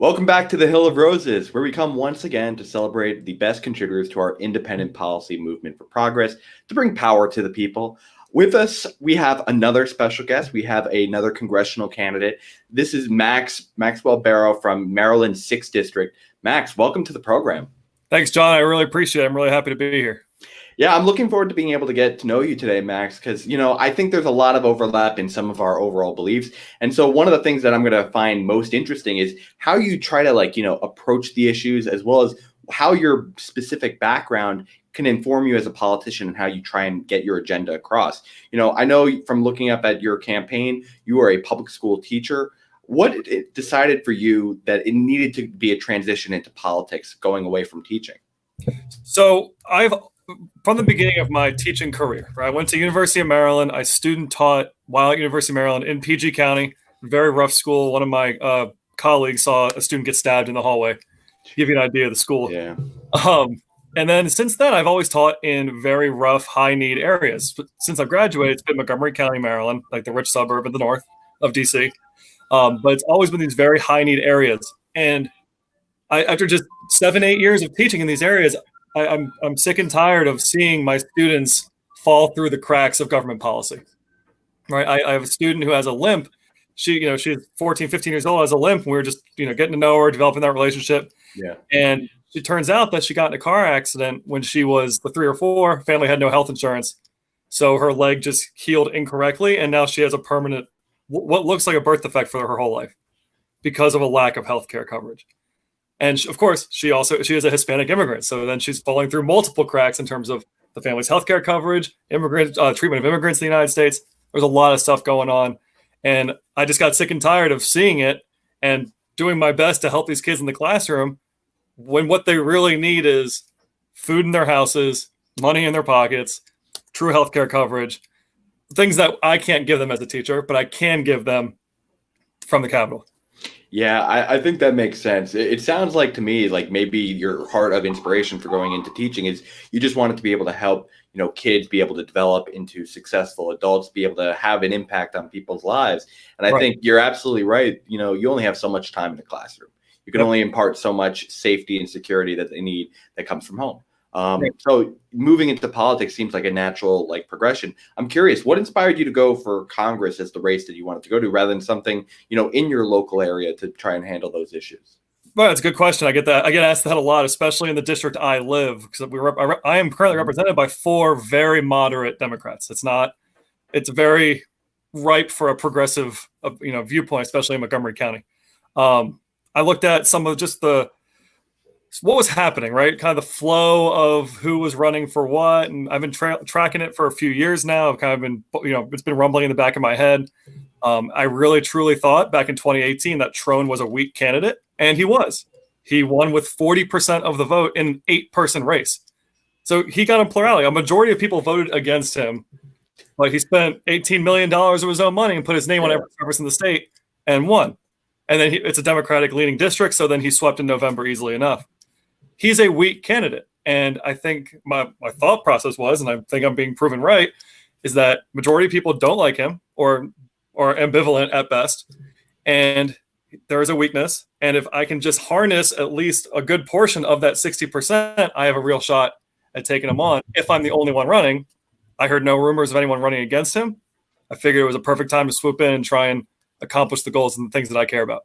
Welcome back to the Hill of Roses, where we come once again to celebrate the best contributors to our independent policy movement for progress to bring power to the people. With us, we have another special guest. We have another congressional candidate. This is Maxwell Bero from Maryland's 6th District. Max, welcome to the program. Thanks, John. I really appreciate it. I'm really happy to be here. Yeah, I'm looking forward to being able to get to know you today, Max, because, I think there's a lot of overlap in some of our overall beliefs. And so one of the things that I'm going to find most interesting is how you try to approach the issues, as well as how your specific background can inform you as a politician and how you try and get your agenda across. I know from looking up at your campaign, you are a public school teacher. What decided for you that it needed to be a transition into politics, going away from teaching? So from the beginning of my teaching career, I went to University of Maryland. I student taught while at University of Maryland in PG County, very rough school. One of my colleagues saw a student get stabbed in the hallway. To give you an idea of the school. Yeah. And then since then, I've always taught in very rough, high need areas. But since I've graduated, it's been Montgomery County, Maryland, like the rich suburb in the north of DC. But it's always been these very high need areas. And after just 7-8 years of teaching in these areas, I'm sick and tired of seeing my students fall through the cracks of government policy. Right? I have a student who has a limp. She's 14, 15 years old, has a limp. And we were just, getting to know her, developing that relationship. Yeah. And it turns out that she got in a car accident when she was 3 or 4. Family had no health insurance. So her leg just healed incorrectly. And now she has a permanent, what looks like a birth defect for her whole life because of a lack of healthcare coverage. And of course, she is a Hispanic immigrant. So then she's falling through multiple cracks in terms of the family's healthcare coverage, treatment of immigrants in the United States. There's a lot of stuff going on. And I just got sick and tired of seeing it and doing my best to help these kids in the classroom when what they really need is food in their houses, money in their pockets, true healthcare coverage, things that I can't give them as a teacher, but I can give them from the Capitol. Yeah, I think that makes sense. It sounds like to me, like maybe your heart of inspiration for going into teaching is you just wanted to be able to help, kids be able to develop into successful adults, be able to have an impact on people's lives. And I think you're absolutely right. You only have so much time in the classroom. You can only impart so much safety and security that they need that comes from home. So moving into politics seems like a natural progression. I'm curious, what inspired you to go for Congress as the race that you wanted to go to, rather than something, in your local area to try and handle those issues? Well, that's a good question. I get asked that a lot, especially in the district I live, because I am currently represented by 4 very moderate Democrats. It's very ripe for a progressive, viewpoint, especially in Montgomery County. I looked at some of just what was happening, right? Kind of the flow of who was running for what. And I've been tracking it for a few years now. I've kind of been, it's been rumbling in the back of my head. I really, truly thought back in 2018 that Trone was a weak candidate. And he was. He won with 40% of the vote in an 8-person race. So he got a plurality. A majority of people voted against him. But he spent $18 million of his own money and put his name on every person in the state and won. And then it's a Democratic leading district. So then he swept in November easily enough. He's a weak candidate. And I think my thought process was, and I think I'm being proven right, is that majority of people don't like him or ambivalent at best. And there is a weakness. And if I can just harness at least a good portion of that 60%, I have a real shot at taking him on. If I'm the only one running, I heard no rumors of anyone running against him. I figured it was a perfect time to swoop in and try and accomplish the goals and the things that I care about.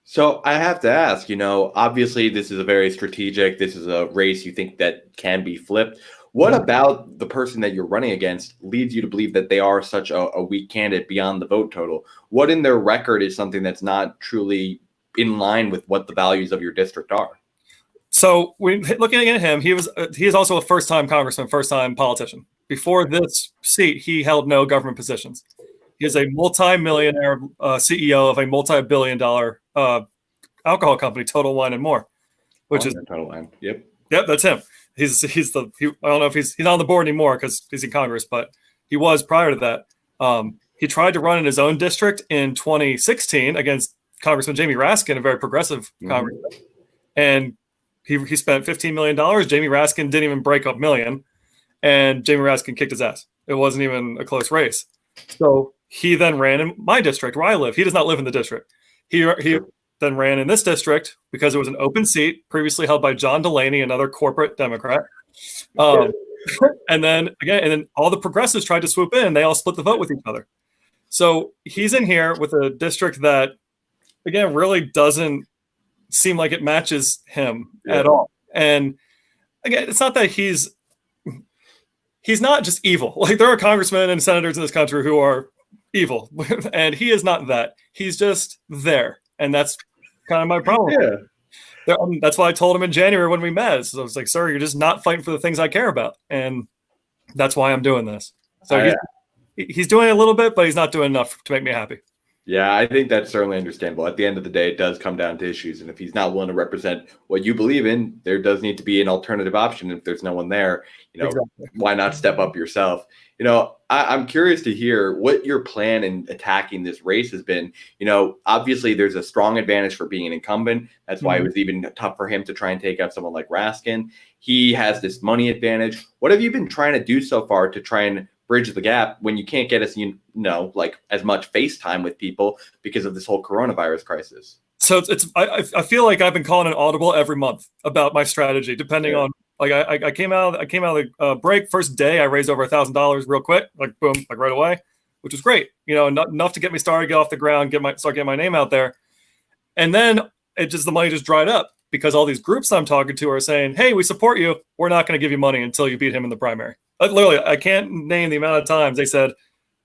So I have to ask, obviously this is a very strategic, this is a race you think that can be flipped. What about the person that you're running against leads you to believe that they are such a weak candidate beyond the vote total? What in their record is something that's not truly in line with what the values of your district are? So looking at him, he is also a first-time congressman, first-time politician. Before this seat, he held no government positions. He is a multi-millionaire CEO of a multi-billion-dollar alcohol company, Total Wine and More, which is Total Wine. Yep, that's him. I don't know if he's not on the board anymore because he's in Congress, but he was prior to that. He tried to run in his own district in 2016 against Congressman Jamie Raskin, a very progressive congressman, and he spent $15 million. Jamie Raskin didn't even break up million, and Jamie Raskin kicked his ass. It wasn't even a close race. So he then ran in my district where I live. He does not live in the district. He then ran in this district because it was an open seat previously held by John Delaney, another corporate Democrat. And then all the progressives tried to swoop in. They all split the vote with each other. So he's in here with a district that, again, really doesn't seem like it matches him at all. And again, it's not that he's not just evil. Like, there are congressmen and senators in this country who are evil, and he is not that. He's just there, and that's kind of my problem. That's why I told him in January when we met. So I was like, "Sir, you're just not fighting for the things I care about," and that's why I'm doing this. So he's doing a little bit, but he's not doing enough to make me happy. Yeah, I think that's certainly understandable. At the end of the day, it does come down to issues. And if he's not willing to represent what you believe in, there does need to be an alternative option. If there's no one there, why not step up yourself? I'm curious to hear what your plan in attacking this race has been. Obviously, there's a strong advantage for being an incumbent. That's why it was even tough for him to try and take out someone like Raskin. He has this money advantage. What have you been trying to do so far to try and bridge the gap when you can't get as as much FaceTime with people because of this whole coronavirus crisis? So I feel like I've been calling an audible every month about my strategy, depending on, like, I came out of the break first day. I raised over $1,000 real quick, like boom, like right away, which was great. Not enough to get me started, get off the ground, start getting my name out there. And then the money just dried up because all these groups I'm talking to are saying, "Hey, we support you. We're not going to give you money until you beat him in the primary." Literally, I can't name the amount of times they said,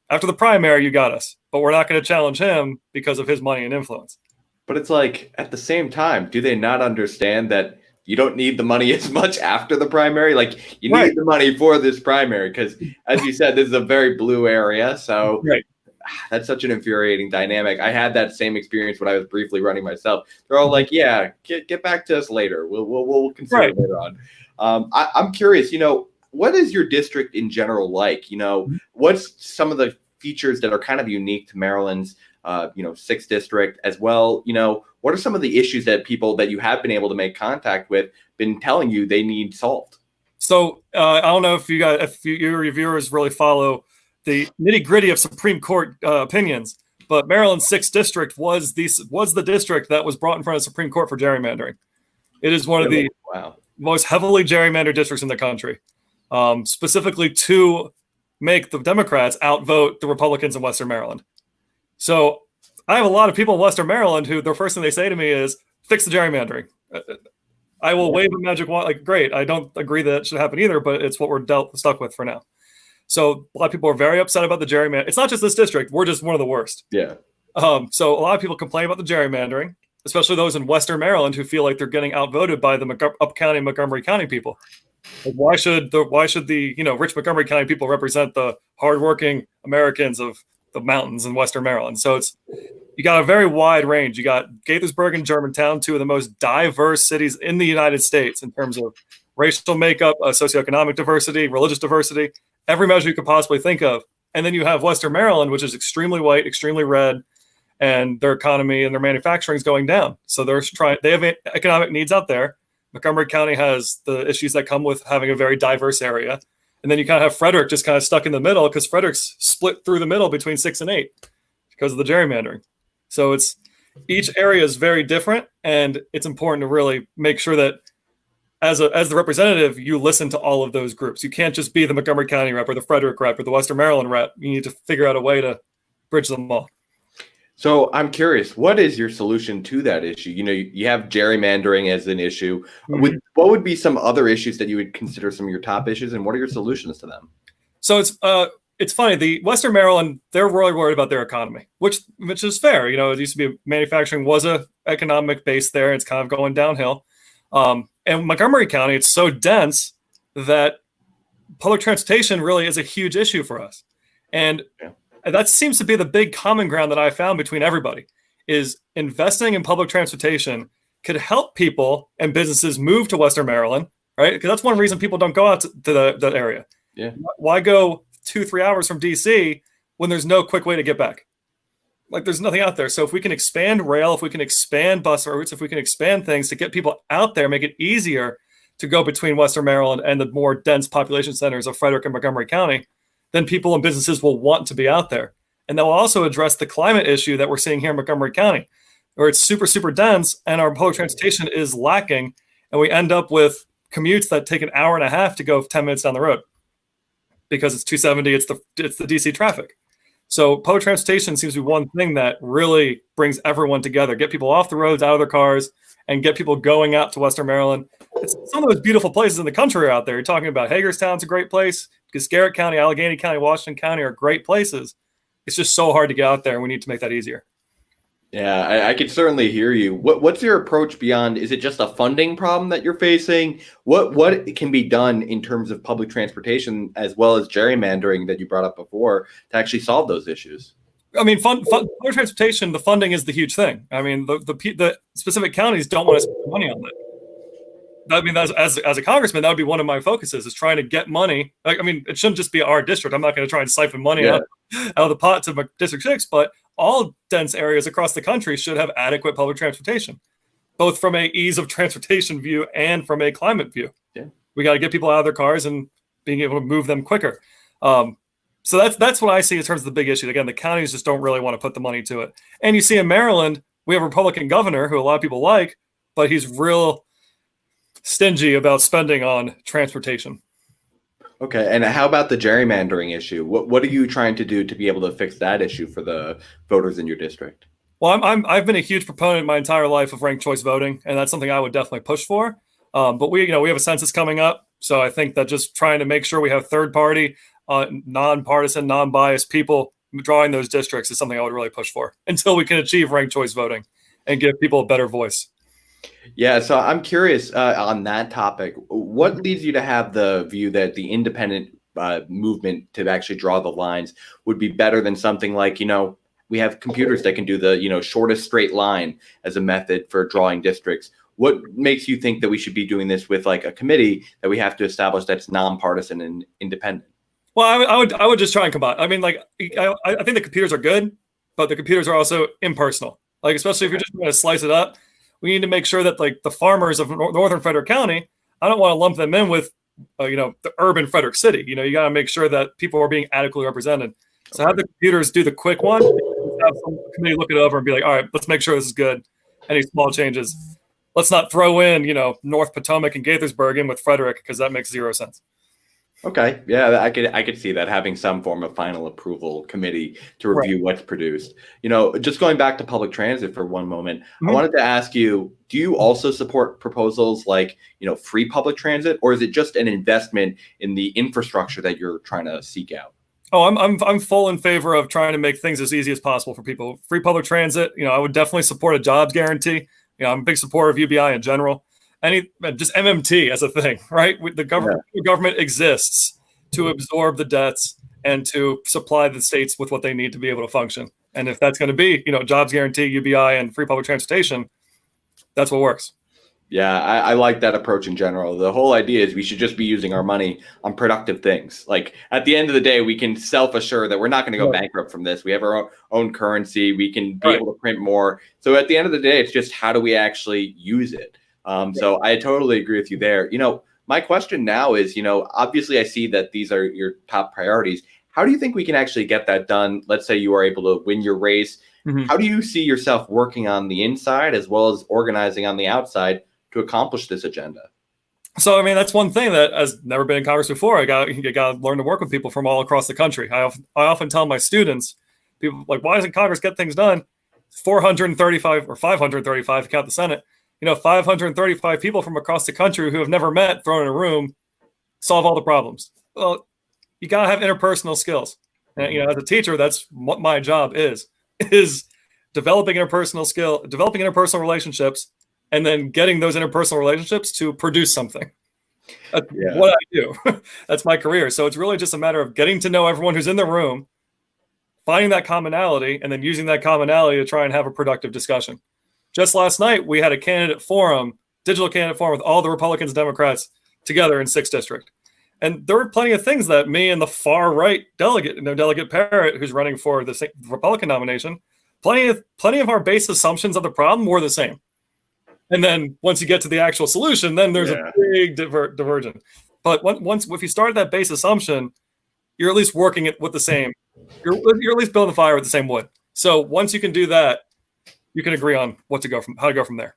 "After the primary, you got us, but we're not going to challenge him because of his money and influence." But it's like, at the same time, do they not understand that you don't need the money as much after the primary? Like, you need the money for this primary because, as you said, this is a very blue area. So that's such an infuriating dynamic. I had that same experience when I was briefly running myself. They're all like, "Yeah, get back to us later. We'll consider it later on." I'm curious, what is your district in general like? What's some of the features that are kind of unique to Maryland's, 6th district as well? What are some of the issues that people that you have been able to make contact with been telling you they need solved? So I don't know if your viewers really follow the nitty gritty of Supreme Court opinions, but Maryland's 6th district was the district that was brought in front of the Supreme Court for gerrymandering. It is one of the most heavily gerrymandered districts in the country. Specifically to make the Democrats outvote the Republicans in Western Maryland. So I have a lot of people in Western Maryland who the first thing they say to me is, "Fix the gerrymandering." I will wave a magic wand. Like, great. I don't agree that it should happen either, but it's what we're stuck with for now. So a lot of people are very upset about the gerrymandering. It's not just this district. We're just one of the worst. Yeah. So a lot of people complain about the gerrymandering, especially those in Western Maryland who feel like they're getting outvoted by the Up County and Montgomery County people. Like, why should the rich Montgomery County people represent the hardworking Americans of the mountains in Western Maryland? So you got a very wide range. You got Gaithersburg and Germantown, two of the most diverse cities in the United States in terms of racial makeup, socioeconomic diversity, religious diversity, every measure you could possibly think of. And then you have Western Maryland, which is extremely white, extremely red, and their economy and their manufacturing is going down. So they have economic needs out there. Montgomery County has the issues that come with having a very diverse area. And then you kind of have Frederick just kind of stuck in the middle because Frederick's split through the middle between 6 and 8 because of the gerrymandering. So each area is very different, and it's important to really make sure that as the representative, you listen to all of those groups. You can't just be the Montgomery County rep or the Frederick rep or the Western Maryland rep. You need to figure out a way to bridge them all. So I'm curious, what is your solution to that issue? You have gerrymandering as an issue. Mm-hmm. What would be some other issues that you would consider some of your top issues, and what are your solutions to them? So it's funny. The Western Maryland, they're really worried about their economy, which is fair. It used to be manufacturing was a economic base there. It's kind of going downhill. And Montgomery County, it's so dense that public transportation really is a huge issue for us. And that seems to be the big common ground that I found between everybody is investing in public transportation could help people and businesses move to Western Maryland, right? Because that's one reason people don't go out to that area. Yeah. Why go 2-3 hours from DC when there's no quick way to get back? Like, there's nothing out there. So if we can expand rail, if we can expand bus routes, if we can expand things to get people out there, make it easier to go between Western Maryland and the more dense population centers of Frederick and Montgomery County, then people and businesses will want to be out there. And that will also address the climate issue that we're seeing here in Montgomery County. or it's super, super dense and our public transportation is lacking. And we end up with commutes that take an hour and a half to go 10 minutes down the road because it's 270. It's the DC traffic. So public transportation seems to be one thing that really brings everyone together, get people off the roads, out of their cars, and get people going out to Western Maryland. It's some of those beautiful places in the country are out there. You're talking about Hagerstown's a great place. Garrett County, Allegheny County, Washington County are great places. It's just so hard to get out there, and we need to make that easier. Yeah, I could certainly hear you. What's your approach beyond? Is it just a funding problem that you're facing? What can be done in terms of public transportation as well as gerrymandering that you brought up before to actually solve those issues? I mean, public transportation, the funding is the huge thing. I mean, the specific counties don't want to spend money on that. I mean, as a congressman, that would be one of my focuses is trying to get money. I mean, it shouldn't just be our district. I'm not going to try and siphon money out of the pot to District 6, but all dense areas across the country should have adequate public transportation, both from a ease of transportation view and from a climate view. Yeah. We got to get people out of their cars and being able to move them quicker. So that's what I see in terms of the big issue. Again, the counties just don't really want to put the money to it. And you see in Maryland, we have a Republican governor who a lot of people like, but he's real stingy about spending on transportation. Okay, and how about the gerrymandering issue? What are you trying to do to be able to fix that issue for the voters in your district? Well, I've been a huge proponent my entire life of ranked choice voting, and that's something I would definitely push for. But we have a census coming up, so I think that just trying to make sure we have third party, nonpartisan, non-biased people drawing those districts is something I would really push for until we can achieve ranked choice voting and give people a better voice. Yeah, so I'm curious on that topic. What leads you to have the view that the independent movement to actually draw the lines would be better than something like, we have computers that can do the, shortest straight line as a method for drawing districts. What makes you think that we should be doing this with like a committee that we have to establish that's nonpartisan and independent? Well, I would just try and combine. I mean, like, I think the computers are good, but the computers are also impersonal. Like, especially if you're just going to slice it up, we need to make sure that like the farmers of northern Frederick County, I don't want to lump them in with, the urban Frederick City. You got to make sure that people are being adequately represented. So have the computers do the quick one, have some committee look it over and be like, all right, let's make sure this is good. Any small changes. Let's not throw in, North Potomac and Gaithersburg in with Frederick because that makes zero sense. Okay. Yeah, I could see that, having some form of final approval committee to review what's produced. Just going back to public transit for one moment, I wanted to ask you, do you also support proposals like, free public transit, or is it just an investment in the infrastructure that you're trying to seek out? Oh, I'm full in favor of trying to make things as easy as possible for people. Free public transit, I would definitely support a jobs guarantee. I'm a big supporter of UBI in general. Just MMT as a thing, right? The government exists to absorb the debts and to supply the states with what they need to be able to function. And if that's going to be, jobs guarantee, UBI, and free public transportation, that's what works. Yeah, I like that approach in general. The whole idea is we should just be using our money on productive things. Like at the end of the day, we can self-assure that we're not going to go bankrupt from this. We have our own currency. We can be able to print more. So at the end of the day, it's just how do we actually use it? So I totally agree with you there. My question now is, obviously I see that these are your top priorities. How do you think we can actually get that done? Let's say you are able to win your race. How do you see yourself working on the inside as well as organizing on the outside to accomplish this agenda? So, I mean, that's one thing that has never been in Congress before. You got to learn to work with people from all across the country. I often tell my students, people like, why doesn't Congress get things done? 435 or 535 to count the Senate. 535 people from across the country who have never met thrown in a room solve all the problems. Well, you got to have interpersonal skills. And, as a teacher, that's what my job is developing interpersonal relationships, and then getting those interpersonal relationships to produce something. That's what I do. That's my career. So it's really just a matter of getting to know everyone who's in the room, finding that commonality, and then using that commonality to try and have a productive discussion. Just last night, we had a digital candidate forum with all the Republicans and Democrats together in 6th District. And there were plenty of things that me and the far right delegate, Delegate Parrott, who's running for the Republican nomination, plenty of our base assumptions of the problem were the same. And then once you get to the actual solution, then there's a big divergence. But if you start that base assumption, you're at least working it with the same. You're at least building a fire with the same wood. So once you can do that, you can agree on how to go from there.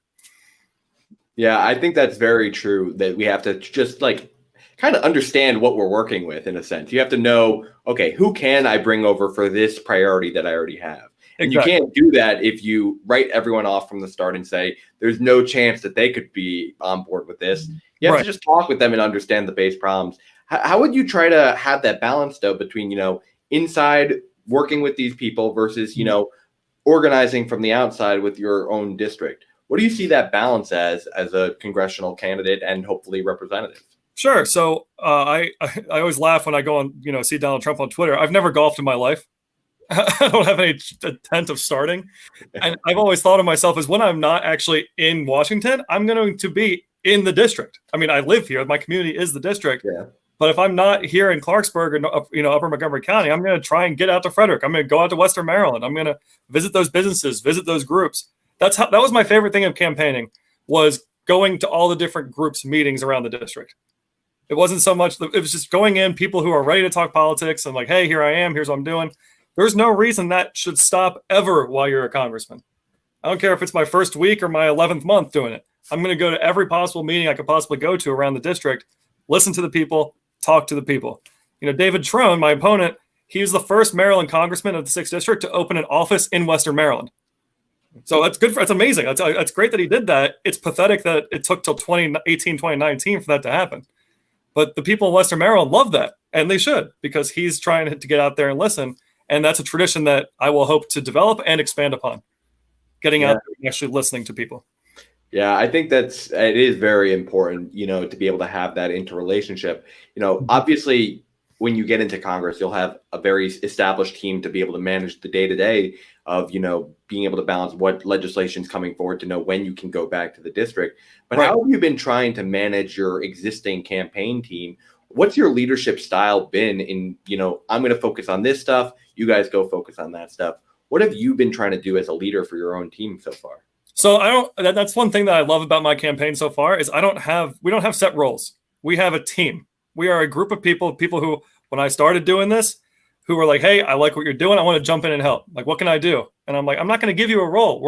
Yeah, I think that's very true, that we have to just like kind of understand what we're working with in a sense. You have to know, okay, who can I bring over for this priority that I already have? And you Exactly. can't do that if you write everyone off from the start and say there's no chance that they could be on board with this. You have Right. to just talk with them and understand the base problems. How would you try to have that balance though between, inside working with these people versus, organizing from the outside with your own district? What do you see that balance as a congressional candidate and hopefully representative? Sure. So I always laugh when I go on, see Donald Trump on Twitter. I've never golfed in my life. I don't have any intent of starting. And I've always thought of myself as when I'm not actually in Washington, I'm going to be in the district. I mean, I live here. My community is the district. Yeah. But if I'm not here in Clarksburg or Upper Montgomery County, I'm going to try and get out to Frederick. I'm going to go out to Western Maryland. I'm going to visit those businesses, visit those groups. That was my favorite thing of campaigning, was going to all the different groups meetings around the district. It wasn't so much, it was just going in, people who are ready to talk politics and like, hey, here I am, here's what I'm doing. There's no reason that should stop ever while you're a congressman. I don't care if it's my first week or my 11th month doing it. I'm going to go to every possible meeting I could possibly go to around the district, listen to the people, talk to the people. David Trone, my opponent, he was the first Maryland congressman of the 6th district to open an office in Western Maryland. So that's good. That's amazing. That's great that he did that. It's pathetic that it took till 2018, 2019 for that to happen. But the people in Western Maryland love that, and they should, because he's trying to get out there and listen. And that's a tradition that I will hope to develop and expand upon, getting out there and actually listening to people. Yeah, I think it is very important, to be able to have that interrelationship. Obviously, when you get into Congress, you'll have a very established team to be able to manage the day-to-day of, being able to balance what legislation is coming forward to know when you can go back to the district. But How have you been trying to manage your existing campaign team? What's your leadership style been in, I'm going to focus on this stuff, you guys go focus on that stuff. What have you been trying to do as a leader for your own team so far? So that's one thing that I love about my campaign so far is we don't have set roles. We have a team. We are a group of people who, when I started doing this, who were like, hey, I like what you're doing. I want to jump in and help. Like, what can I do? And I'm like, I'm not going to give you a role.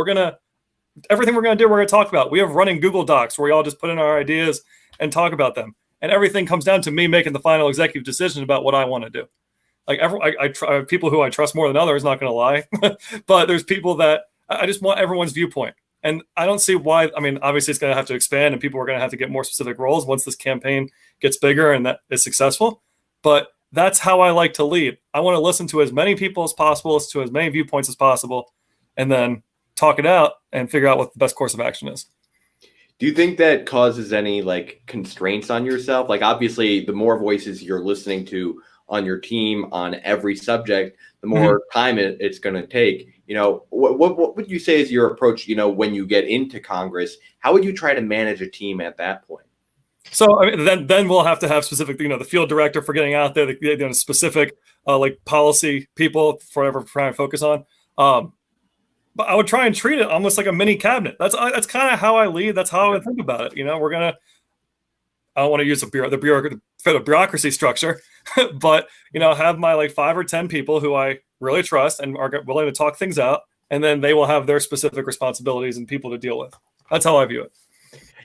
Everything we're going to do, we're going to talk about. We have running Google Docs where we all just put in our ideas and talk about them. And everything comes down to me making the final executive decision about what I want to do. Like I have people who I trust more than others, not going to lie. But there's people that I just want everyone's viewpoint. And I don't see why. I mean, obviously it's going to have to expand and people are going to have to get more specific roles once this campaign gets bigger and that is successful. But that's how I like to lead. I want to listen to as many people as possible, to as many viewpoints as possible, and then talk it out and figure out what the best course of action is. Do you think that causes any constraints on yourself? Obviously, the more voices you're listening to on your team on every subject, the more time it's going to take. What would you say is your approach, when you get into Congress? How would you try to manage a team at that point? So I mean, then we'll have to have specific, the field director for getting out there, the specific policy people for whatever we're trying to focus on. But I would try and treat it almost like a mini cabinet. That's kind of how I lead. That's how I would think about it. I don't want to use the bureaucracy structure, but have my 5 or 10 people who I really trust and are willing to talk things out, and then they will have their specific responsibilities and people to deal with. That's how I view it.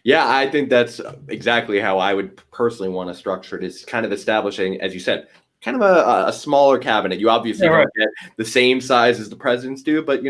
Yeah, I think that's exactly how I would personally want to structure it. Is kind of establishing, as you said, kind of a smaller cabinet. You obviously don't get the same size as the presidents do, but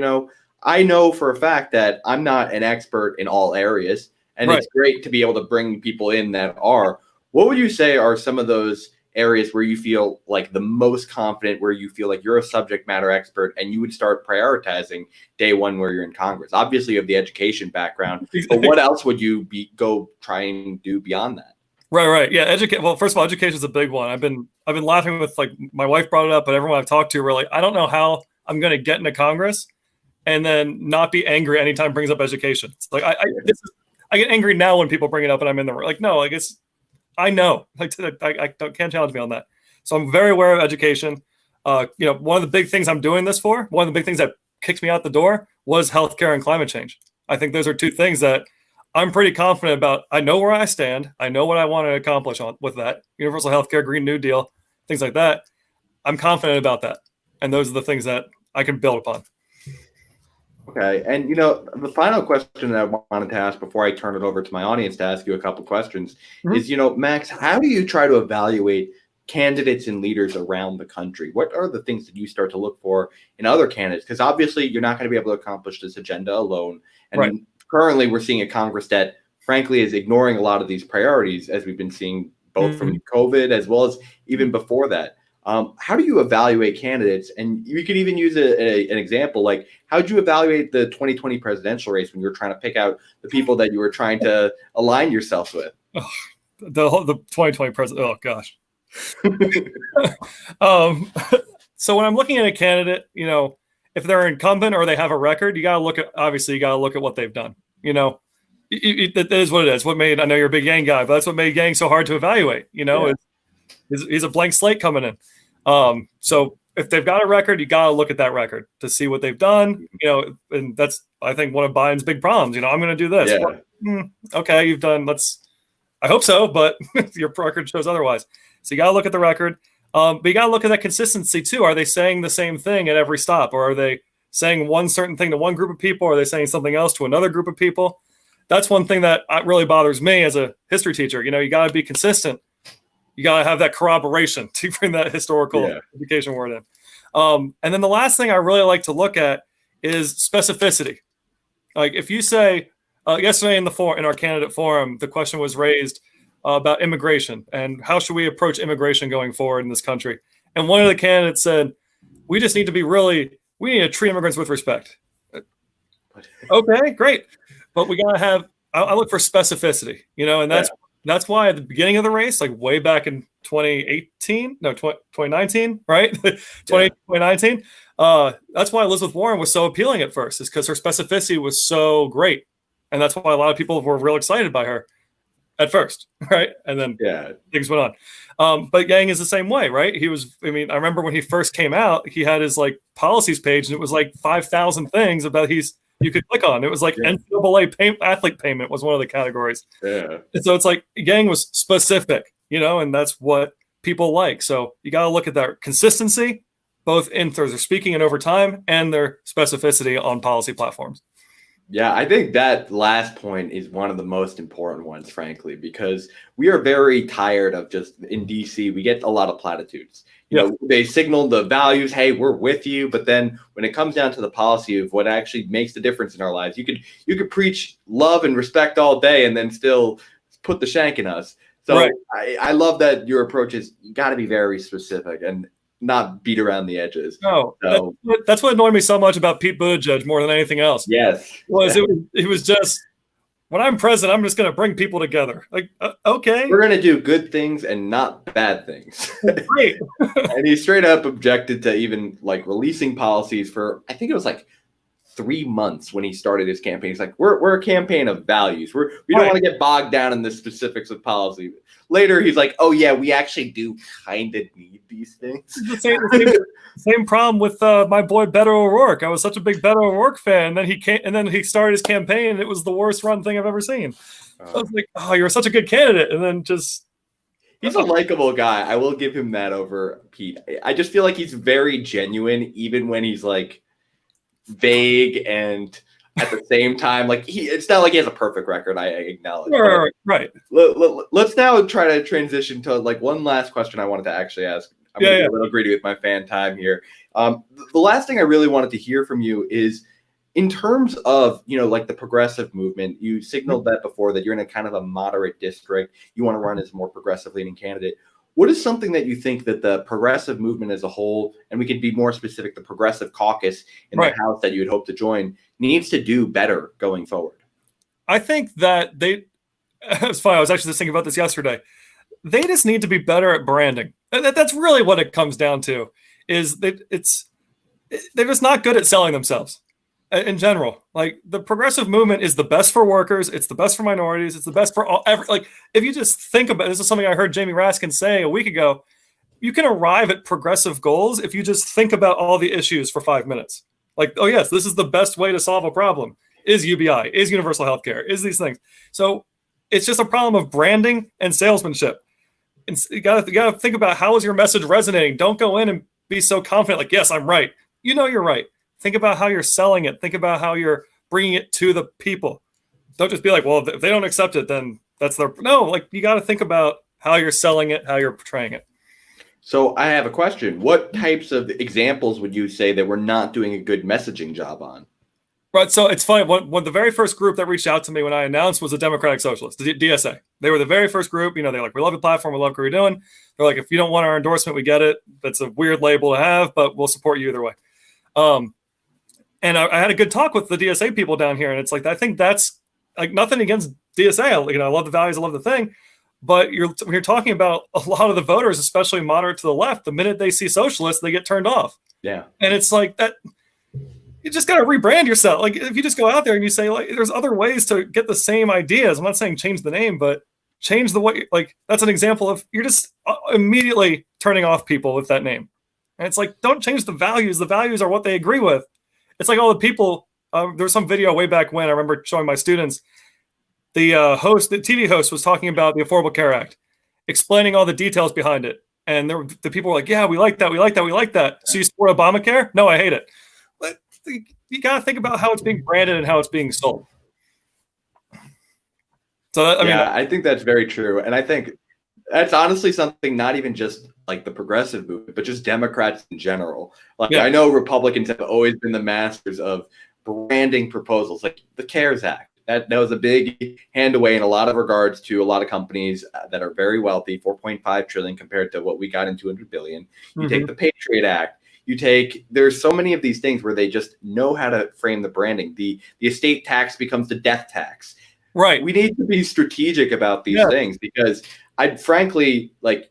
I know for a fact that I'm not an expert in all areas, and it's great to be able to bring people in that are. What would you say are some of those areas where you feel like the most confident, where you feel like you're a subject matter expert and you would start prioritizing day one where you're in Congress? Obviously you have the education background, but what else would you go try and do beyond that? Right. Yeah. Well, first of all, education is a big one. I've been laughing with my wife brought it up, but everyone I've talked to really, I don't know how I'm going to get into Congress and then not be angry anytime it brings up education. It's like, I get angry now when people bring it up and I'm in the room. No, I know, can't challenge me on that. So I'm very aware of education. One of the big things I'm doing this for, one of the big things that kicked me out the door was healthcare and climate change. I think those are two things that I'm pretty confident about. I know where I stand. I know what I want to accomplish with that. Universal healthcare, Green New Deal, things like that. I'm confident about that. And those are the things that I can build upon. Okay. And, the final question that I wanted to ask before I turn it over to my audience to ask you a couple questions Mhm. is, Max, how do you try to evaluate candidates and leaders around the country? What are the things that you start to look for in other candidates? Because obviously you're not going to be able to accomplish this agenda alone. Right. And currently we're seeing a Congress that, frankly, is ignoring a lot of these priorities, as we've been seeing both from Mhm. COVID as well as even before that. How do you evaluate candidates? And you could even use an example like, how did you evaluate the 2020 presidential race when you were trying to pick out the people that you were trying to align yourself with? Oh, the 2020 president. Oh gosh. um, so when I'm looking at a candidate, if they're incumbent or they have a record, you got to look at what they've done. That is what it is. What made, I know you're a big Yang guy, but that's what made Yang so hard to evaluate. Yeah. He's a blank slate coming in. So if they've got a record, you got to look at that record to see what they've done. And that's, I think, one of Biden's big problems. I'm going to do this. Yeah. Well, okay, you've done. I hope so, but your record shows otherwise. So you got to look at the record. But you got to look at that consistency too. Are they saying the same thing at every stop, or are they saying one certain thing to one group of people, or are they saying something else to another group of people? That's one thing that really bothers me as a history teacher. You got to be consistent. You got to have that corroboration to bring that historical education word in. And then the last thing I really like to look at is specificity. Like if you say, yesterday in our candidate forum, the question was raised about immigration and how should we approach immigration going forward in this country. And one of the candidates said, we just need to we need to treat immigrants with respect. Okay, great. But we got to I look for specificity, and that's why at the beginning of the race, like way back in 2019, right? 2019. That's why Elizabeth Warren was so appealing at first, is because her specificity was so great. And that's why a lot of people were real excited by her at first, right? And then things went on. But Yang is the same way, right? I remember when he first came out, he had his policies page, and it was 5,000 things about you could click on. It was NCAA athlete payment was one of the categories. Yeah. And so it's Yang was specific, and that's what people like. So you got to look at their consistency, both in terms of speaking and over time, and their specificity on policy platforms. Yeah, I think that last point is one of the most important ones, frankly, because we are very tired of just in DC, we get a lot of platitudes. They signal the values, hey, we're with you. But then when it comes down to the policy of what actually makes the difference in our lives, you could preach love and respect all day and then still put the shank in us. So right. I love that your approach is you got to be very specific and not beat around the edges. No, so, that's what annoyed me so much about Pete Buttigieg more than anything else. Yes. It was just, when I'm president, I'm just going to bring people together. Okay. We're going to do good things and not bad things. Great. And he straight up objected to even releasing policies for, I think it was 3 months when he started his campaign. He's like, we're a campaign of values. We don't want to get bogged down in the specifics of policy. Later, he's like, oh yeah, we actually do kind of need these things. The same problem with my boy Beto O'Rourke. I was such a big Beto O'Rourke fan, and then he started his campaign, and it was the worst run thing I've ever seen. I was like, oh, you're such a good candidate, and then just. He's a likable guy. I will give him that over Pete. I just feel like he's very genuine, even when he's vague and at the same time, it's not like he has a perfect record. I acknowledge. Right. Let's now try to transition to one last question I wanted to actually ask. I'm going to be a little greedy with my fan time here. The last thing I really wanted to hear from you is, in terms of, the progressive movement, you signaled that before, that you're in a kind of a moderate district. You want to run as a more progressive leaning candidate. What is something that you think that the progressive movement as a whole, and we can be more specific, the progressive caucus in the House that you would hope to join, needs to do better going forward? I think that it's funny. I was actually just thinking about this yesterday. They just need to be better at branding. That's really what it comes down to, is that they're just not good at selling themselves in general. The progressive movement is the best for workers. It's the best for minorities. It's the best for all. If you just think about it, this is something I heard Jamie Raskin say a week ago. You can arrive at progressive goals if you just think about all the issues for 5 minutes. Oh yes, this is the best way to solve a problem. Is UBI, is universal health care, is these things. So it's just a problem of branding and salesmanship. And you gotta think about, how is your message resonating? Don't go in and be so confident, yes, I'm right. You're right. Think about how you're selling it. Think about how you're bringing it to the people. Don't just be like, well, if they don't accept it, then that's their, no, like you got to think about how you're selling it, how you're portraying it. So I have a question. What types of examples would you say that we're not doing a good messaging job on? Right. So it's funny. When the very first group that reached out to me when I announced was the Democratic Socialists, the DSA. They were the very first group. They're like, we love the platform. We love what you're doing. They're like, if you don't want our endorsement, we get it. That's a weird label to have, but we'll support you either way. And I had a good talk with the DSA people down here. And it's like, I think that's like nothing against DSA. I love the values. I love the thing. But when you're talking about a lot of the voters, especially moderate to the left, the minute they see socialists, they get turned off. Yeah. And it's like that. You just got to rebrand yourself. Like if you just go out there and you say like, there's other ways to get the same ideas. I'm not saying change the name, but change the way. Like that's an example of you're just immediately turning off people with that name. And it's like, don't change the values. The values are what they agree with. It's like all the people. There was some video way back when I remember showing my students. The TV host was talking about the Affordable Care Act, explaining all the details behind it. And the people were like, yeah, we like that. We like that. We like that. So you support Obamacare? No, I hate it. But you got to think about how it's being branded and how it's being sold. So, I think that's very true. And I think that's honestly something not even just like the progressive movement, but just Democrats in general. Like I know Republicans have always been the masters of branding proposals, like the CARES Act. That was a big hand away in a lot of regards to a lot of companies that are very wealthy, 4.5 trillion compared to what we got in 200 billion. You take the Patriot Act. There's so many of these things where they just know how to frame the branding. The estate tax becomes the death tax. Right. We need to be strategic about these things because I'd frankly, like,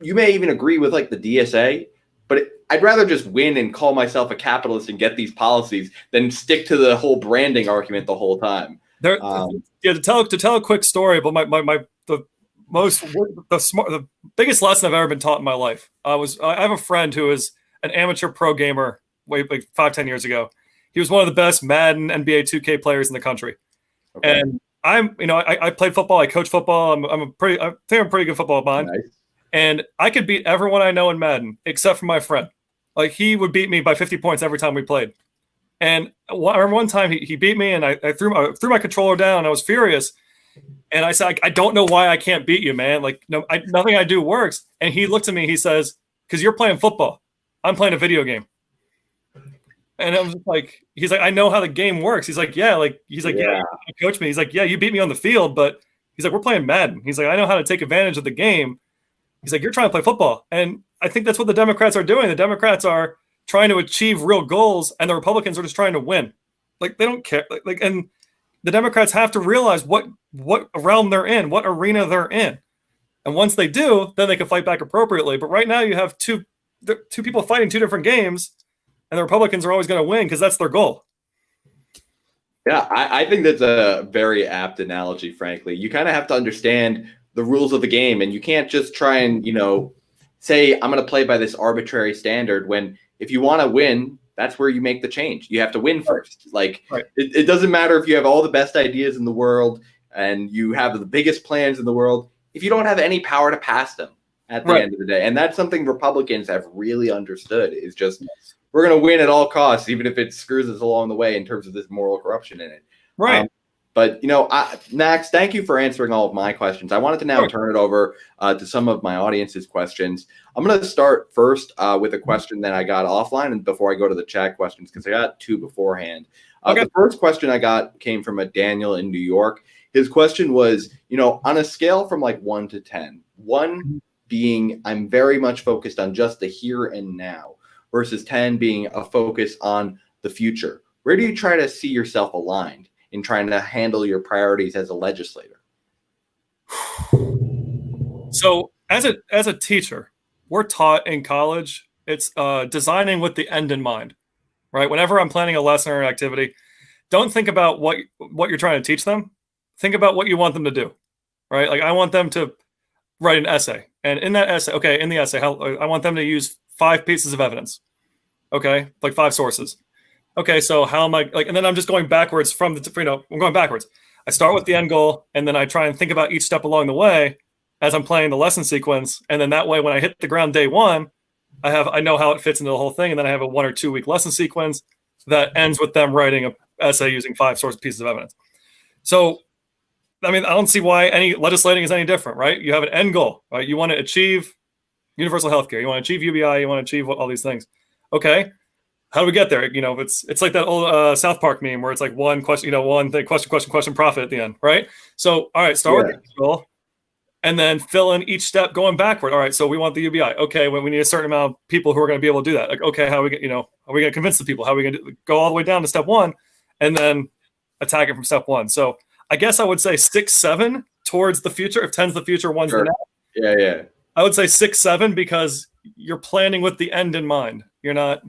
you may even agree with like the DSA, but I'd rather just win and call myself a capitalist and get these policies than stick to the whole branding argument the whole time. To tell a quick story about the biggest lesson I've ever been taught in my life. I have a friend who is an amateur pro gamer way like 5-10 years ago. He was one of the best Madden NBA 2K players in the country. Okay. And I played football. I coach football. I think I'm a pretty good football mind. Nice. And I could beat everyone I know in Madden except for my friend. Like he would beat me by 50 points every time we played. And I remember one time he beat me and I threw my controller down. I was furious. And I said, I don't know why I can't beat you, man. Like nothing I do works. And he looked at me, he says, because you're playing football. I'm playing a video game. And I was like, he's like, I know how the game works. He's like, yeah, coach me. He's like, yeah, you beat me on the field, but he's like, we're playing Madden. He's like, I know how to take advantage of the game. He's like, you're trying to play football. And I think that's what the Democrats are doing. The Democrats are trying to achieve real goals, and the Republicans are just trying to win. Like they don't care. And the Democrats have to realize what realm they're in, what arena they're in. And once they do, then they can fight back appropriately. But right now you have two people fighting two different games, and the Republicans are always going to win because that's their goal. Yeah, I think that's a very apt analogy, frankly. You kind of have to understand the rules of the game, and you can't just try and, say, I'm going to play by this arbitrary standard when if you want to win, that's where you make the change. You have to win first. Like it doesn't matter if you have all the best ideas in the world and you have the biggest plans in the world, if you don't have any power to pass them at the end of the day. And that's something Republicans have really understood is just, we're going to win at all costs, even if it screws us along the way in terms of this moral corruption in it. Right. But, Max, thank you for answering all of my questions. I wanted to now turn it over to some of my audience's questions. I'm going to start first with a question that I got offline and before I go to the chat questions, because I got two beforehand. The first question I got came from a Daniel in New York. His question was, on a scale from like 1 to 10, 1 being I'm very much focused on just the here and now versus 10 being a focus on the future. Where do you try to see yourself aligned in trying to handle your priorities as a legislator? So as a teacher, we're taught in college, it's designing with the end in mind, right? Whenever I'm planning a lesson or an activity, don't think about what you're trying to teach them. Think about what you want them to do, right? Like I want them to write an essay. And in that essay, I want them to use 5 pieces of evidence, okay? Like 5 sources. Okay, so how am I and then I'm just going backwards from I'm going backwards. I start with the end goal, and then I try and think about each step along the way as I'm playing the lesson sequence. And then that way, when I hit the ground day one, I know how it fits into the whole thing. And then I have a 1 or 2 week lesson sequence. that ends with them writing an essay using 5 source pieces of evidence. So, I mean, I don't see why any legislating is any different, right? You have an end goal, right? You want to achieve universal healthcare. You want to achieve UBI. You want to achieve all these things. Okay. How do we get there? You know, it's like that old South Park meme where it's like one question, one thing, question, profit at the end, right? So, all right, start with the goal, and then fill in each step going backward. All right, so we want the UBI. Okay, well, we need a certain amount of people who are going to be able to do that. Like, okay, how are we going to convince the people? How are we going to go all the way down to step 1 and then attack it from step 1? So I guess I would say 6, 7 towards the future. If 10's the future, 1's the now. Yeah. I would say 6, 7 because you're planning with the end in mind. You're not.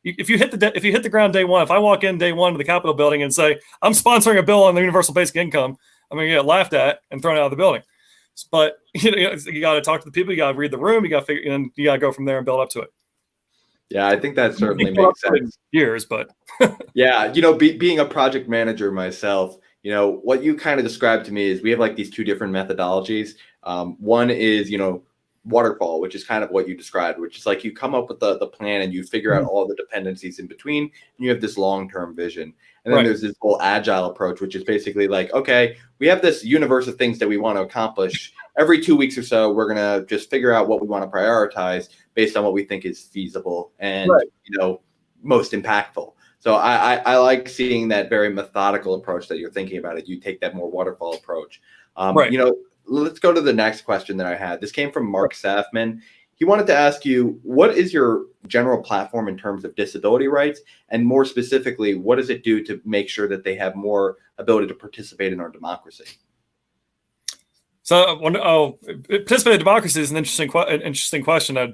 If you hit the ground day 1, if I walk in day 1 to the Capitol building and say I'm sponsoring a bill on the universal basic income, I'm going to get laughed at and thrown out of the building. But you got to talk to the people. You got to read the room. You got to figure, and you got to go from there and build up to it. Yeah, I think that certainly makes sense. Years, but yeah, being a project manager myself, what you kind of described to me is we have like these 2 different methodologies. One is waterfall, which is kind of what you described, which is like you come up with the plan and you figure out all the dependencies in between, and you have this long-term vision. And then there's this whole agile approach, which is basically like, okay, we have this universe of things that we want to accomplish. Every 2 weeks or so, we're going to just figure out what we want to prioritize based on what we think is feasible and, most impactful. So I like seeing that very methodical approach that you're thinking about it. You take that more waterfall approach. Let's go to the next question that I had. This came from Mark Safman. He wanted to ask you, what is your general platform in terms of disability rights? And more specifically, what does it do to make sure that they have more ability to participate in our democracy? So, participate in democracy is an interesting question. I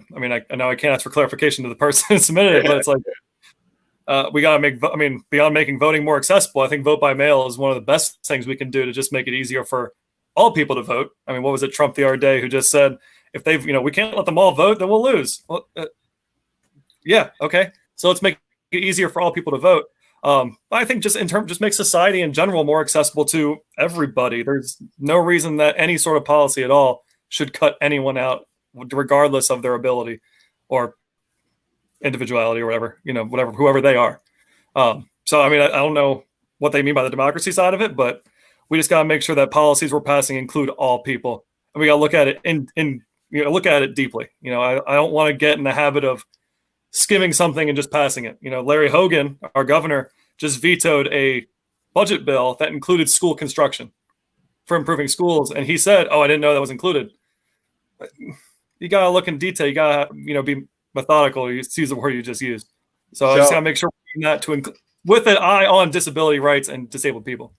know I can't ask for clarification to the person who submitted it, but it's like, we got to beyond making voting more accessible, I think vote by mail is one of the best things we can do to just make it easier for all people to vote. I mean, what was it, Trump the other day, who just said, if they've, we can't let them all vote, then we'll lose. Well, yeah, okay. So let's make it easier for all people to vote. I think just make society in general more accessible to everybody. There's no reason that any sort of policy at all should cut anyone out, regardless of their ability or individuality or whatever, whoever they are. So, I mean, I don't know what they mean by the democracy side of it, but we just got to make sure that policies we're passing include all people, and we got to look at it look at it deeply. I don't want to get in the habit of skimming something and just passing it. Larry Hogan, our governor, just vetoed a budget bill that included school construction for improving schools, and he said, "Oh, I didn't know that was included." You got to look in detail. You got to be methodical. You use the word you just used. So I just got to make sure we're doing that with an eye on disability rights and disabled people.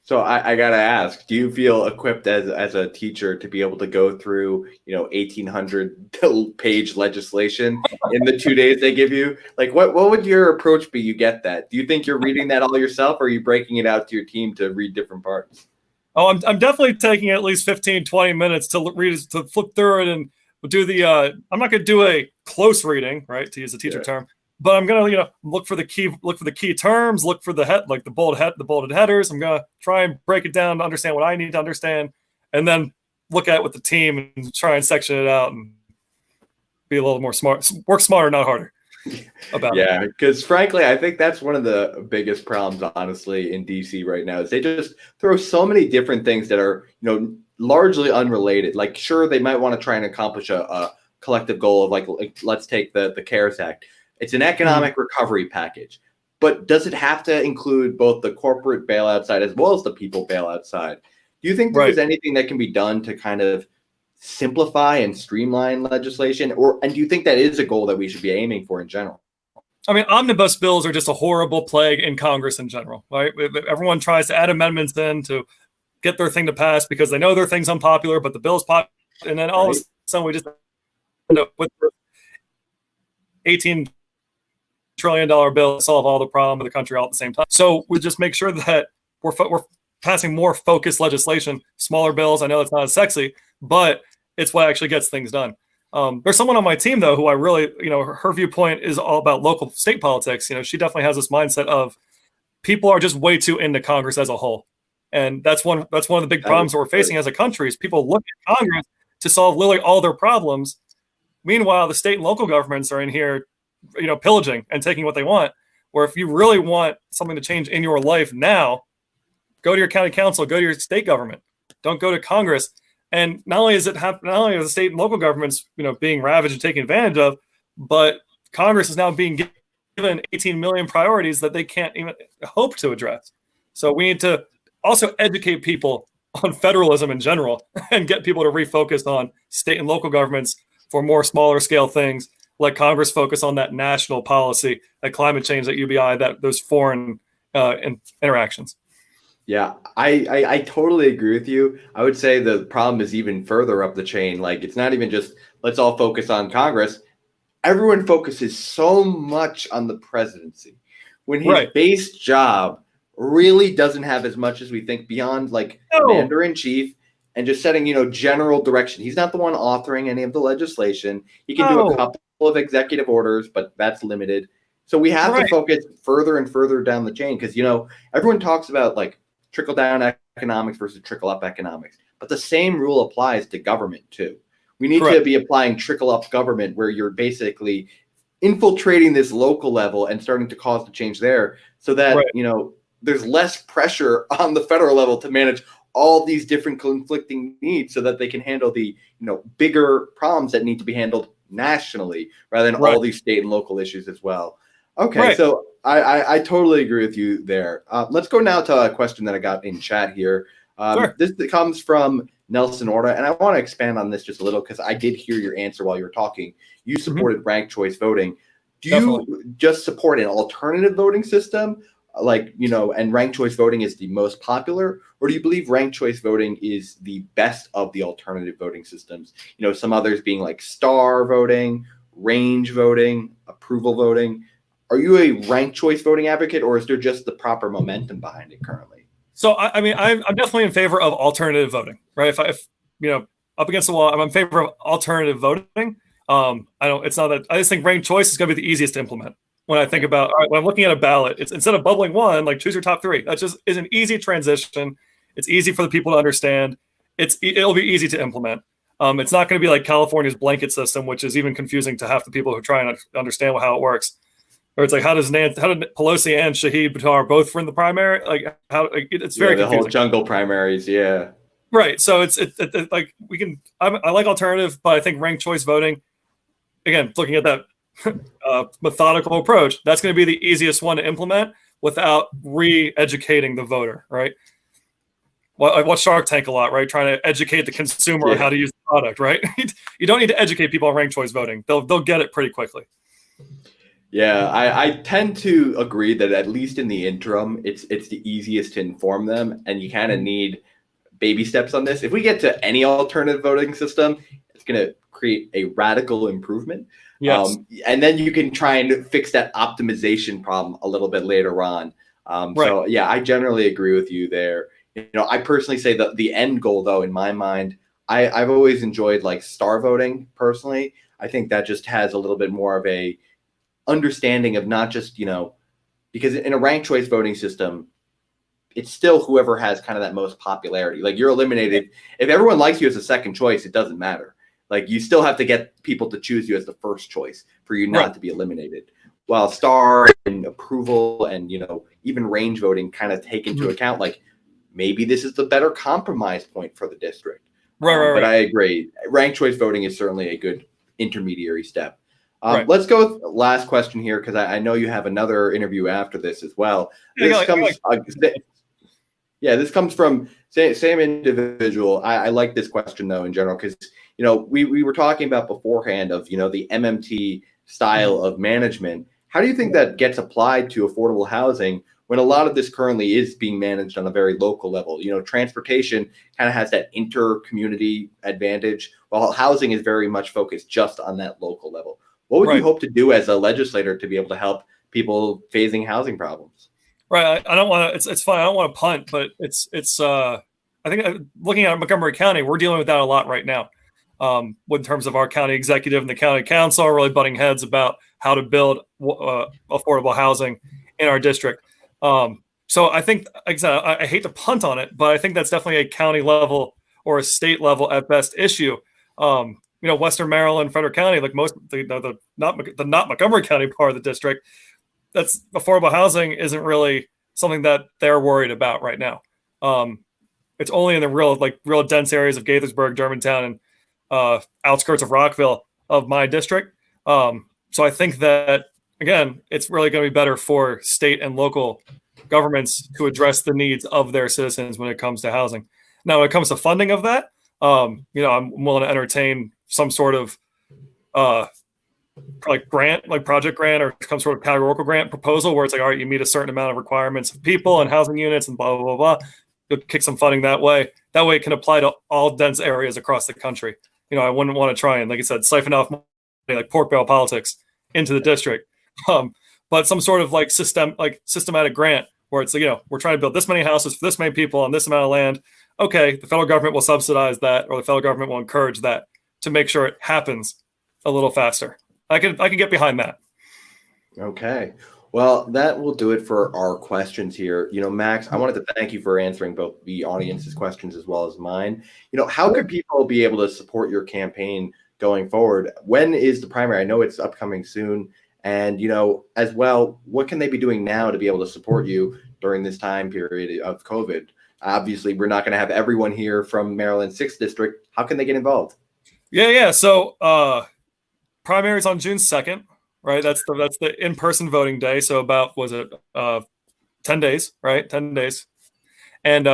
So I got to ask, do you feel equipped as a teacher to be able to go through, 1,800 page legislation in the 2 days they give you? Like, what would your approach be? You get that? Do you think you're reading that all yourself, or are you breaking it out to your team to read different parts? Oh, I'm definitely taking at least 15, 20 minutes to read it, to flip through it and do the, I'm not going to do a close reading, right, to use a teacher term. But I'm gonna, look for the key terms, look for the bolded headers. I'm gonna try and break it down to understand what I need to understand, and then look at it with the team and try and section it out and be a little more smart. Work smarter, not harder. Yeah, because frankly, I think that's one of the biggest problems, honestly, in DC right now is they just throw so many different things that are, largely unrelated. Like, sure, they might want to try and accomplish a collective goal of like let's take the CARES Act. It's an economic recovery package, but does it have to include both the corporate bailout side as well as the people bailout side? Do you think there's anything that can be done to kind of simplify and streamline legislation, and do you think that is a goal that we should be aiming for in general? I mean, omnibus bills are just a horrible plague in Congress in general, right? Everyone tries to add amendments in to get their thing to pass because they know their thing's unpopular, but the bill's popular, and then all of a sudden we just end up with $18 trillion bill to solve all the problem of the country all at the same time. So we just make sure that we're passing more focused legislation, smaller bills. I know it's not as sexy, but it's what actually gets things done. There's someone on my team, though, who I really, her viewpoint is all about local state politics. She definitely has this mindset of people are just way too into Congress as a whole. And that's one of the big problems that we're facing as a country is people look at Congress to solve literally all their problems. Meanwhile, the state and local governments are in here, pillaging and taking what they want. Or if you really want something to change in your life now, go to your county council, go to your state government. Don't go to Congress. And not only not only are the state and local governments, being ravaged and taken advantage of, but Congress is now being given 18 million priorities that they can't even hope to address. So we need to also educate people on federalism in general and get people to refocus on state and local governments for more smaller scale things. Let Congress focus on that national policy, that climate change, that UBI, that those foreign interactions. Yeah, I totally agree with you. I would say the problem is even further up the chain. Like, it's not even just let's all focus on Congress. Everyone focuses so much on the presidency when his base job really doesn't have as much as we think beyond like commander in chief and just setting, general direction. He's not the one authoring any of the legislation. He can do a couple of executive orders, but that's limited. So we have to focus further and further down the chain because, everyone talks about like trickle down economics versus trickle up economics, but the same rule applies to government too. We need to be applying trickle up government where you're basically infiltrating this local level and starting to cause the change there so that, there's less pressure on the federal level to manage all these different conflicting needs so that they can handle the, bigger problems that need to be handled nationally rather than all these state and local issues as well. Okay, so I totally agree with you there. Let's go now to a question that I got in chat here. This comes from Nelson Orta, and I want to expand on this just a little because I did hear your answer while you were talking. You supported ranked choice voting. Do you just support an alternative voting system, like, and ranked choice voting is the most popular, or do you believe ranked choice voting is the best of the alternative voting systems? Some others being like star voting, range voting, approval voting. Are you a ranked choice voting advocate, or is there just the proper momentum behind it currently? So, I'm definitely in favor of alternative voting, right? If up against the wall, I'm in favor of alternative voting. I just think ranked choice is going to be the easiest to implement. When I think about, when I'm looking at a ballot, it's instead of bubbling one, like choose your top three. That just is an easy transition. It's easy for the people to understand. It'll be easy to implement. It's not going to be like California's blanket system, which is even confusing to half the people who try and understand how it works. Or it's like, how did Pelosi and Shahid Buttar both win the primary? Like, it's very confusing. The whole jungle primaries, Right. So it's like I like alternative, but I think ranked choice voting, again, looking at that methodical approach, that's going to be the easiest one to implement without re-educating the voter, right? Well, I watch Shark Tank a lot, right? Trying to educate the consumer on how to use the product, right? You don't need to educate people on ranked choice voting. They'll get it pretty quickly. Yeah, I tend to agree that at least in the interim, it's the easiest to inform them, and you kind of need baby steps on this. If we get to any alternative voting system, it's going to create a radical improvement. Yes. And then you can try and fix that optimization problem a little bit later on. So, yeah, I generally agree with you there. I personally say that the end goal, though, in my mind, I've always enjoyed like star voting personally. I think that just has a little bit more of a understanding of not just, because in a ranked choice voting system, it's still whoever has kind of that most popularity. Like, you're eliminated. If everyone likes you as a second choice, it doesn't matter. Like, you still have to get people to choose you as the first choice for you not to be eliminated. While star and approval and, even range voting kind of take into account, like, maybe this is the better compromise point for the district. But I agree. Ranked choice voting is certainly a good intermediary step. Let's go with the last question here, because I know you have another interview after this as well. This comes from same individual. I like this question, though, in general, because, we were talking about beforehand of, the MMT style of management. How do you think that gets applied to affordable housing when a lot of this currently is being managed on a very local level? Transportation kind of has that inter-community advantage, while housing is very much focused just on that local level. What would you hope to do as a legislator to be able to help people facing housing problems? Right. I don't want to. It's fine. I don't want to punt, but it's. I think looking at Montgomery County, we're dealing with that a lot right now. In terms of our county executive and the county council are really butting heads about how to build affordable housing in our district. So I think, like I said, I hate to punt on it, but I think that's definitely a county level or a state level at best issue. Western Maryland, Frederick County, like most the not Montgomery County part of the district, that's affordable housing isn't really something that they're worried about right now. It's only in the real dense areas of Gaithersburg, Germantown, and outskirts of Rockville of my district. So I think that, again, it's really going to be better for state and local governments to address the needs of their citizens when it comes to housing. Now, when it comes to funding of that, I'm willing to entertain some sort of grant, like project grant or some sort of categorical grant proposal where it's like, all right, you meet a certain amount of requirements of people and housing units and blah, blah, blah, blah. You'll kick some funding that way. That way it can apply to all dense areas across the country. I wouldn't want to try and, like I said, siphon off money, like pork barrel politics into the district. But some sort of systematic grant where it's, we're trying to build this many houses for this many people on this amount of land. Okay, the federal government will subsidize that, or the federal government will encourage that to make sure it happens a little faster. I can get behind that. Okay. Well, that will do it for our questions here. Max, I wanted to thank you for answering both the audience's questions as well as mine. How could people be able to support your campaign going forward? When is the primary? I know it's upcoming soon. And, as well, what can they be doing now to be able to support you during this time period of COVID? Obviously, we're not going to have everyone here from Maryland's 6th district. How can they get involved? Yeah. So primaries on June 2nd. Right, that's the in-person voting day. So about 10 days, right? 10 days. And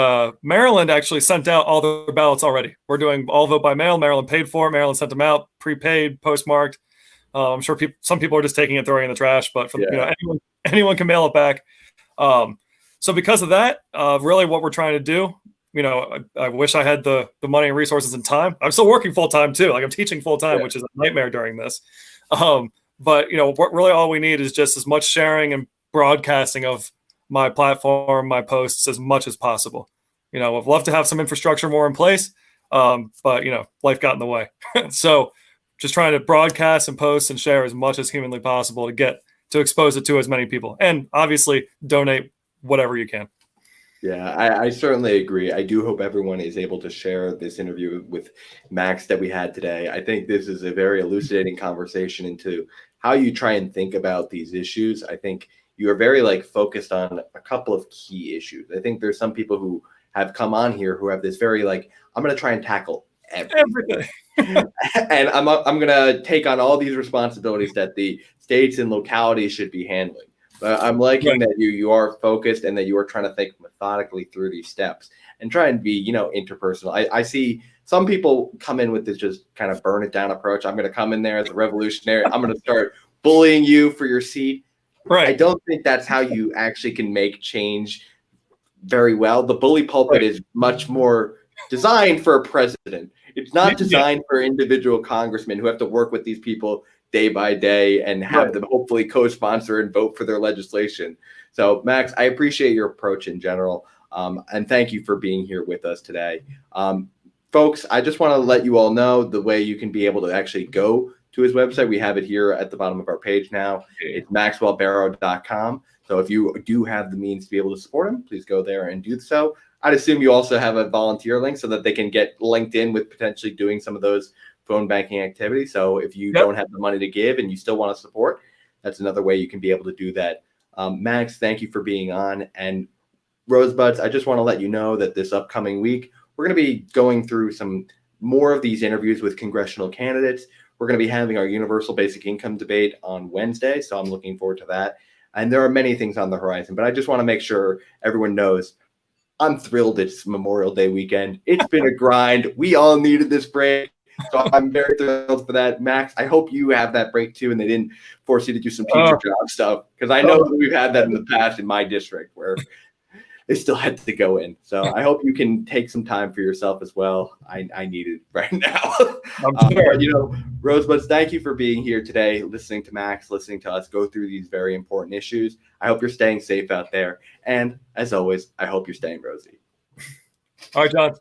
Maryland actually sent out all the ballots already. We're doing all vote by mail. Maryland paid for it. Maryland sent them out, prepaid, postmarked. I'm sure some people are just taking it, throwing it in the trash, but anyone can mail it back. So because of that, really what we're trying to do, I wish I had the money and resources and time. I'm still working full time too. Like I'm teaching full time, which is a nightmare during this. But what really all we need is just as much sharing and broadcasting of my platform, my posts as much as possible. I'd love to have some infrastructure more in place, but life got in the way. So just trying to broadcast and post and share as much as humanly possible to expose it to as many people, and obviously donate whatever you can. Yeah, I certainly agree. I do hope everyone is able to share this interview with Max that we had today. I think this is a very elucidating conversation into how you try and think about these issues. I think you are very focused on a couple of key issues. I think there's some people who have come on here who have this very I'm going to try and tackle everything. And I'm going to take on all these responsibilities that the states and localities should be handling. But I'm liking that you are focused and that you are trying to think methodically through these steps and try and be, interpersonal. I see some people come in with this just kind of burn it down approach. I'm going to come in there as a revolutionary. I'm going to start bullying you for your seat. Right. I don't think that's how you actually can make change very well. The bully pulpit is much more designed for a president. It's not designed for individual congressmen who have to work with these people day by day and have them hopefully co-sponsor and vote for their legislation. So, Max, I appreciate your approach in general. And thank you for being here with us today. Folks, I just want to let you all know the way you can be able to actually go to his website. We have it here at the bottom of our page now. It's maxwellbero.com. So if you do have the means to be able to support him, please go there and do so. I'd assume you also have a volunteer link so that they can get linked in with potentially doing some of those phone banking activities. So if you don't have the money to give and you still want to support, that's another way you can be able to do that. Max, thank you for being on. And Rosebuds, I just want to let you know that this upcoming week, we're going to be going through some more of these interviews with congressional candidates. We're going to be having our universal basic income debate on Wednesday. So I'm looking forward to that. And there are many things on the horizon, but I just want to make sure everyone knows I'm thrilled it's Memorial Day weekend. It's been a grind. We all needed this break. So I'm very thrilled for that. Max, I hope you have that break too and they didn't force you to do some teacher job stuff, because I know that we've had that in the past in my district where they still had to go in. So I hope you can take some time for yourself as well. I need it right now. Rosebuds, thank you for being here today, listening to Max, listening to us go through these very important issues. I hope you're staying safe out there. And as always, I hope you're staying rosy. All right, John.